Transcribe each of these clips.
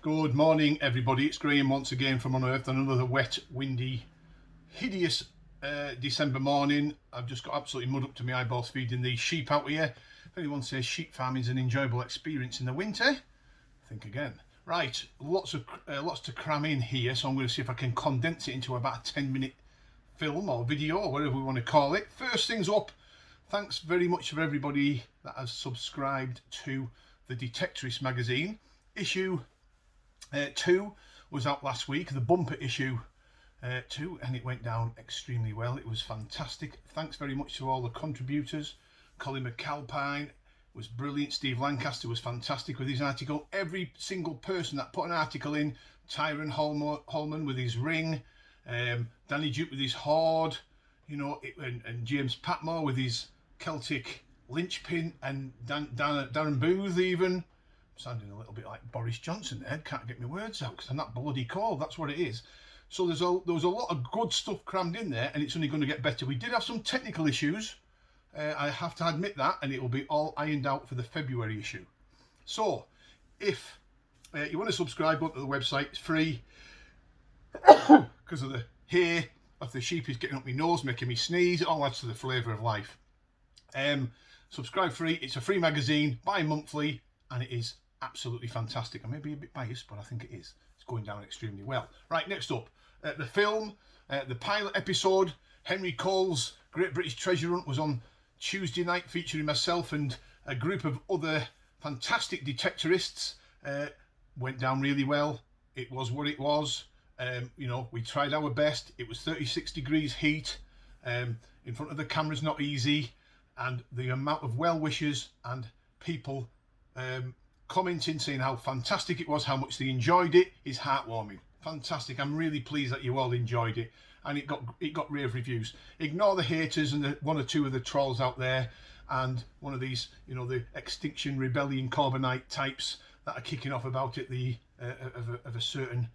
Good morning, everybody. It's Graham once again from Unearthed on another wet, windy, hideous December morning. I've just got absolutely mud up to my eyeballs feeding these sheep out here. If anyone says sheep farming is an enjoyable experience in the winter, think again. Right, lots to cram in here, so I'm going to see if I can condense it into about a 10-minute film or video or whatever we want to call it. First things up, thanks very much for everybody that has subscribed to the Detectorist magazine. Issue 2 was out last week, the bumper issue 2, and it went down extremely well. It was fantastic. Thanks very much to all the contributors. Colin McAlpine was brilliant. Steve Lancaster was fantastic with his article. Every single person that put an article in, Tyrone Holman with his ring, Danny Duke with his hoard, and James Patmore with his Celtic linchpin, and Darren Booth even. Sounding a little bit like Boris Johnson there. Can't get my words out because I'm that bloody cold. That's what it is. So there was a lot of good stuff crammed in there, and it's only going to get better. We did have some technical issues. I have to admit that, and it will be all ironed out for the February issue. So, if you want to subscribe, go to the website. It's free because of the hair of the sheep is getting up my nose, making me sneeze. It all adds to the flavour of life. Subscribe free. It's a free magazine, bi-monthly, and it is absolutely fantastic. I may be a bit biased, but I think it is. It's going down extremely well. Right, next up, the film, the pilot episode, Henry Cole's Great British Treasure Hunt was on Tuesday night, featuring myself and a group of other fantastic detectorists. Went down really well. It was what it was. We tried our best. It was 36 degrees heat. In front of the camera's not easy. And the amount of well-wishers and people commenting, saying how fantastic it was, how much they enjoyed it, is heartwarming. Fantastic. I'm really pleased that you all enjoyed it, and it got rave reviews. Ignore the haters and the one or two of the trolls out there, and one of these, the Extinction Rebellion Corbynite types that are kicking off about it, of a certain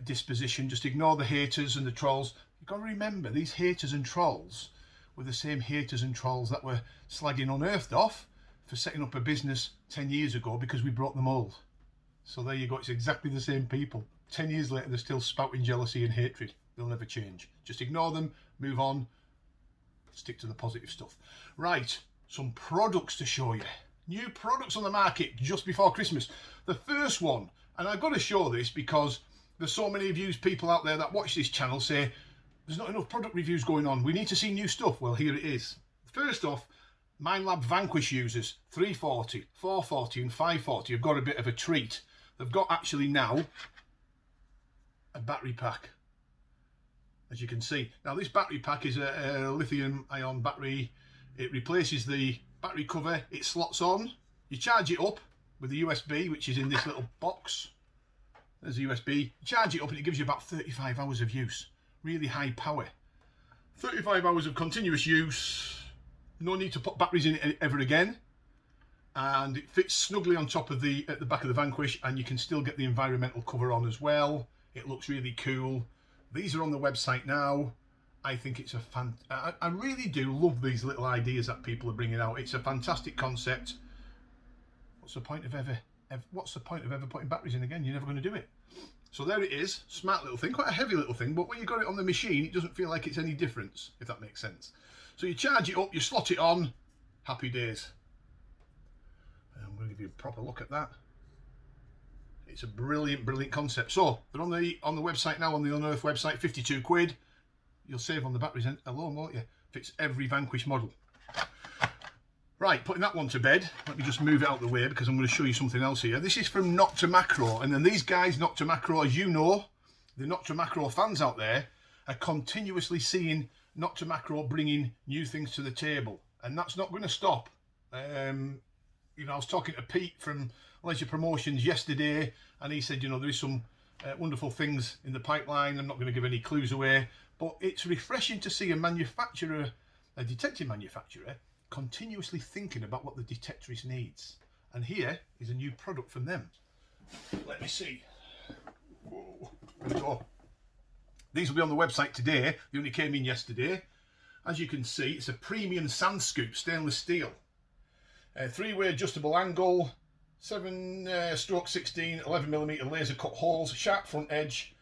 disposition. Just ignore the haters and the trolls. You've got to remember, these haters and trolls were the same haters and trolls that were slagging Unearthed off for setting up a business 10 years ago because we broke the mould. So there you go, it's exactly the same people. 10 years later, they're still spouting jealousy and hatred. They'll never change. Just ignore them, move on, stick to the positive stuff. Right, some products to show you. New products on the market just before Christmas. The first one, and I've got to show this because there's so many of you people out there that watch this channel say, there's not enough product reviews going on. We need to see new stuff. Well, here it is. First off, Minelab Vanquish users, 340, 440 and 540 have got a bit of a treat. They've got actually now a battery pack, as you can see. Now this battery pack is a lithium ion battery. It replaces the battery cover. It slots on. You charge it up with the USB, which is in this little box. There's a USB. You charge it up and it gives you about 35 hours of use. Really high power. 35 hours of continuous use. No need to put batteries in it ever again, and it fits snugly on top of at the back of the Vanquish, and you can still get the environmental cover on as well. It looks really cool. These are on the website now. I think it's I really do love these little ideas that people are bringing out. It's a fantastic concept. What's the point of ever putting batteries in again? You're never going to do it. So there it is. Smart little thing, quite a heavy little thing, but when you got it on the machine, it doesn't feel like it's any difference, if that makes sense. So you charge it up, you slot it on, happy days. I'm going to give you a proper look at that. It's a brilliant, brilliant concept. So they're on the website now, on the Unearthed website, 52 quid. You'll save on the batteries alone, won't you? Fits every Vanquish model. Right, putting that one to bed. Let me just move it out of the way because I'm going to show you something else here. This is from Not to Macro, and then these guys, Not to Macro, as you know, the Not to Macro fans out there are continuously seeing Not to Macro bringing new things to the table, and that's not going to stop. I was talking to Pete from Leisure Promotions yesterday, and he said, there is some wonderful things in the pipeline. I'm not going to give any clues away, but it's refreshing to see a detective manufacturer, continuously thinking about what the detectorist needs. And here is a new product from them. Let me see. Whoa, there we go. These will be on the website today. They only came in yesterday. As you can see, it's a premium sand scoop, stainless steel. 3-way adjustable angle, 7/16 11mm laser cut holes, sharp front edge,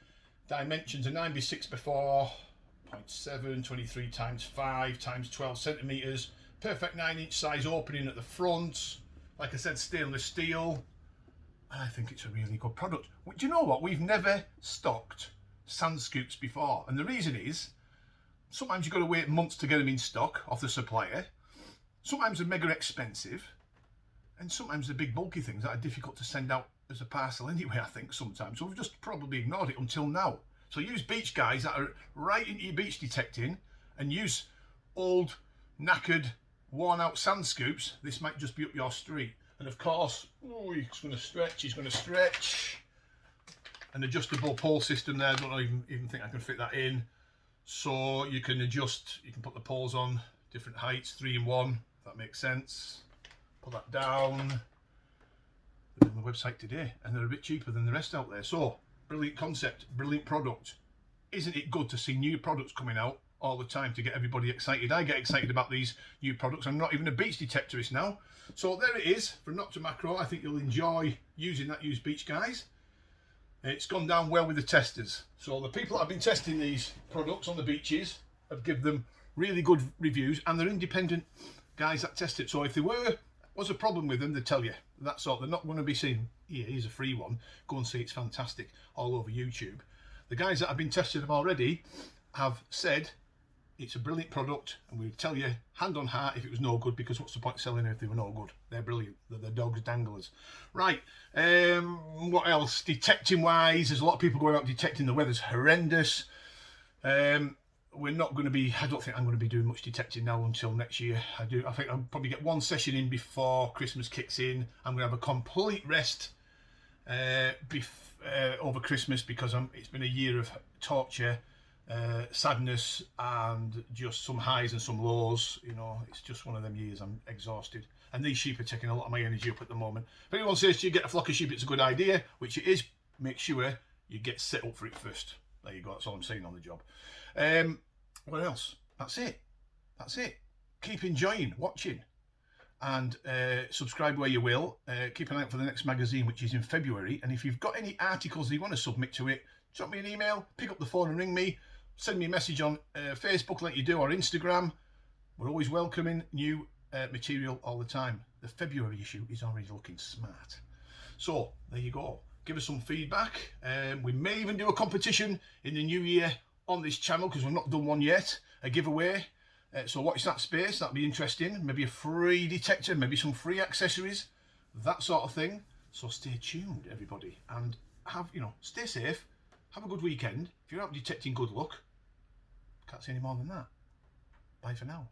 dimensions are 9x6x4, 0.7, 23 times 5 times 12 centimeters, perfect 9-inch size opening at the front. Like I said, stainless steel. I think it's a really good product. Do you know what? We've never stocked sand scoops before, and the reason is sometimes you've got to wait months to get them in stock off the supplier. Sometimes they're mega expensive, and sometimes the big bulky things that are difficult to send out as a parcel anyway, I think sometimes. So we've just probably ignored it until now. So use beach guys that are right into your beach detecting, and use old, knackered, worn out sand scoops. This might just be up your street. And of course, oh, he's going to stretch. An adjustable pole system there. I don't even think I can fit that in. So you can adjust, you can put the poles on different heights, 3 in 1, if that makes sense. Put that down. They're on the website today, and they're a bit cheaper than the rest out there. So, brilliant concept, brilliant product. Isn't it good to see new products coming out all the time to get everybody excited? I get excited about these new products. I'm not even a beach detectorist now. So there it is, from Not to Macro. I think you'll enjoy using that used beach guys. It's gone down well with the testers. So the people that have been testing these products on the beaches have given them really good reviews, and they're independent guys that test it. So if there was a problem with them, they tell you. That's all. They're not going to be saying, here, here's a free one, go and see it's fantastic all over YouTube. The guys that have been testing them already have said it's a brilliant product, and we tell you hand on heart if it was no good, because what's the point of selling it if they were no good? They're brilliant. They're the dog's danglers. Right, what else? Detecting wise, there's a lot of people going out detecting. The weather's horrendous. We're not going to be, I don't think I'm going to be doing much detecting now until next year. I think I'll probably get one session in before Christmas kicks in. I'm going to have a complete rest over Christmas, because it's been a year of torture, sadness, and just some highs and some lows. You know, it's just one of them years. I'm exhausted, and these sheep are taking a lot of my energy up at the moment. If anyone says to you, get a flock of sheep, it's a good idea, which it is, make sure you get set up for it first. There you go, that's all I'm saying on the job. What else? That's it. Keep enjoying watching, and subscribe where you will. Keep an eye out for the next magazine, which is in February. And if you've got any articles that you want to submit to it, drop me an email, pick up the phone and ring me, send me a message on Facebook like you do, or Instagram. We're always welcoming new material all the time. The February issue is already looking smart. So there you go. Give us some feedback. We may even do a competition in the new year on this channel, because we've not done one yet, a giveaway. So watch that space, that'll be interesting. Maybe a free detector, maybe some free accessories, that sort of thing. So stay tuned, everybody, and stay safe, have a good weekend. If you're out detecting, good luck. Can't say any more than that. Bye for now.